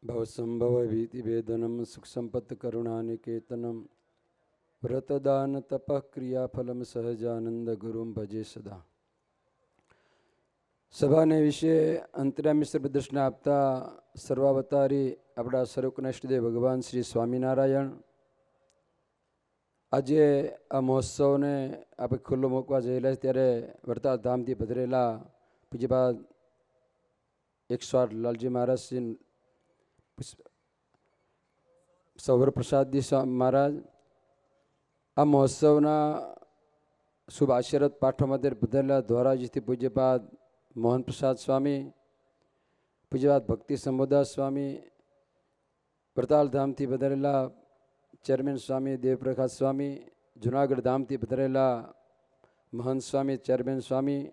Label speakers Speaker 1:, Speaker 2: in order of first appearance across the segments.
Speaker 1: भवसंभव भीतिभेदनम सुख संपत्ति करुणानिकेतनम व्रतदान तपः क्रियाफलम सहजानंद गुरुम भजे सदा। સભાને વિશે અંતર્યામી સર્વદર્શન આપતા સર્વાવતારી આપણા સર્વકના ઇષ્ટદેવ ભગવાન શ્રી સ્વામિનારાયણ આજે આ મહોત્સવને આપણે ખુલ્લો મૂકવા જયેલા ત્યારે વરતાલ ધામથી પધરેલા પૂજ્યપાદ 108 લાલજી મહારાજ શ્રી સૌર પ્રસાદજી મહારાજ આ મહોત્સવના શુભ આશીર્વાદ પાઠવા માટે પધરેલા ધોરાજીથી પૂજ્યપાદ મોહન પ્રસાદ સ્વામી, પૂજ્યપાદ ભક્તિ સંબોદાસ સ્વામી, વરતાલ ધામથી પધારેલા ચેરમેન સ્વામી દેવપ્રકાશ સ્વામી, જુનાગઢ ધામથી પધારેલા મહંત સ્વામી ચેરમેન સ્વામી,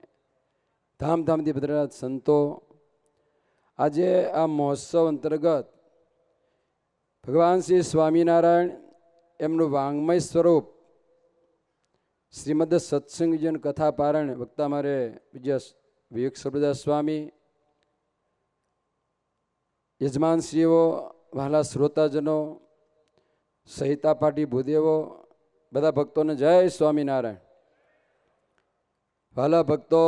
Speaker 1: ધામથી પધારેલા સંતો, આજે આ મહોત્સવ અંતર્ગત ભગવાન શ્રી સ્વામિનારાયણ એમનું વાંગમય સ્વરૂપ શ્રીમદ સત્સંગજન કથા પારણ વક્તા મારે પૂજ્ય વિવેક સર્વદાસ સ્વામી, યજમાનશ્રીઓ, વહાલા શ્રોતાજનો, સહિતા પાટી ભૂદેવો, બધા ભક્તોને જય સ્વામિનારાયણ. વહાલા ભક્તો,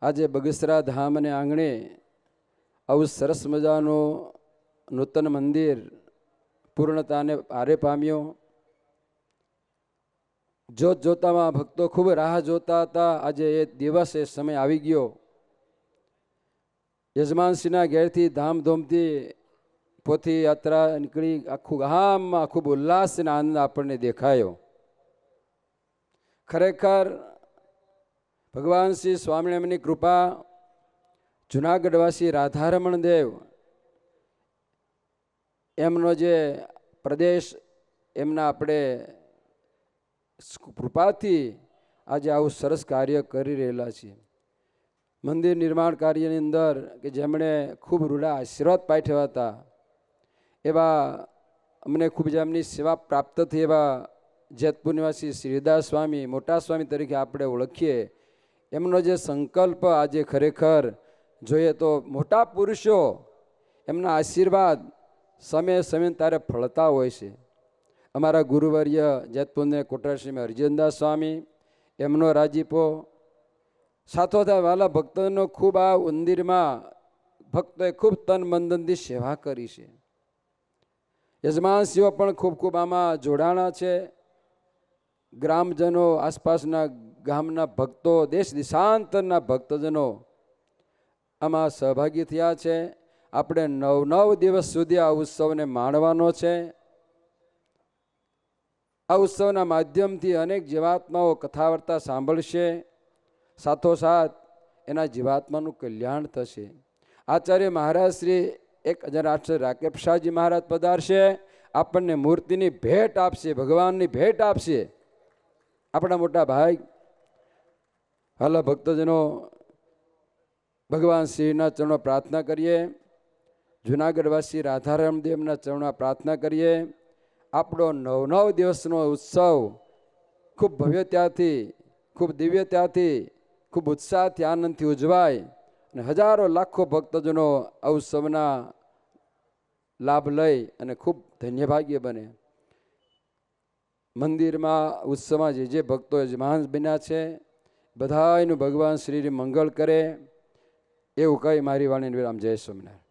Speaker 1: આજે બગસરા ધામ અને આંગણે આવું સરસ મજાનું નૂતન મંદિર પૂર્ણતાને આરે પામ્યો. જોત જોતામાં ભક્તો ખૂબ રાહ જોતા હતા. આજે એ દિવસ એ સમય આવી ગયો. યજમાનશ્રીના ઘેરથી ધામધૂમથી પોથી યાત્રા નીકળી આખું ગામમાં ખૂબ ઉલ્લાસ અને આનંદ આપણને દેખાયો. ખરેખર ભગવાન શ્રી સ્વામિનારાયણની કૃપા, જુનાગઢવાસી રાધારમણ દેવ એમનો જે પ્રદેશ, એમના આપણે કૃપાથી આજે આવું સરસ કાર્ય કરી રહેલા છીએ. મંદિર નિર્માણ કાર્યની અંદર કે જેમણે ખૂબ રૂડા આશીર્વાદ પાઠવ્યા હતા, એવા અમને ખૂબ જેમની સેવા પ્રાપ્ત થઈ એવા જેતપુર નિવાસી શ્રીદાસ સ્વામી, મોટા સ્વામી તરીકે આપણે ઓળખીએ, એમનો જે સંકલ્પ આજે ખરેખર જોઈએ તો મોટા પુરુષો એમના આશીર્વાદ સમય તારે ફળતા હોય છે. અમારા ગુરુવર્ય જેતપુરને કોટરાશ્રી અર્જુનદાસ સ્વામી, એમનો રાજીપો, સાથોસાથ વાલા ભક્તોનો ખૂબ આ મંદિરમાં ભક્તોએ ખૂબ તન મનથી સેવા કરી છે. યજમાનશ્રીઓ પણ ખૂબ આમાં જોડાણા છે. ગ્રામજનો, આસપાસના ગામના ભક્તો, દેશ દેશાંતરના ભક્તજનો આમાં સહભાગી થયા છે. આપણે 9 દિવસ સુધી આ ઉત્સવને માણવાનો છે. આ ઉત્સવના માધ્યમથી અનેક જીવાત્માઓ કથા વાર્તા સાંભળશે, સાથોસાથ એના જીવાત્માનું કલ્યાણ થશે. આચાર્ય મહારાજ શ્રી 1800 રાકેશ પ્રસાદજી મહારાજ પધારશે, આપણને મૂર્તિની ભેટ આપશે, ભગવાનની ભેટ આપશે. આપણા મોટા ભાઈ હાલા ભક્તજનો, ભગવાન શ્રીના ચરણો પ્રાર્થના કરીએ. જુનાગઢવાસી રાધારામ દેવના ચરણો પ્રાર્થના કરીએ. આપણો 9 દિવસનો ઉત્સવ ખૂબ ભવ્યતાથી, ખૂબ દિવ્યતાથી, ખૂબ ઉત્સાહથી, આનંદથી ઉજવાય અને હજારો લાખો ભક્તજનો આ ઉત્સવના લાભ લઈ અને ખૂબ ધન્યભાગ્ય બને. મંદિરમાં ઉત્સવમાં જે ભક્તો યજમાન બન્યા છે, બધાનું ભગવાન શ્રી મંગળ કરે એવું કહી મારી વાણીને વિરામ. જય સ્વામિનારાયણ.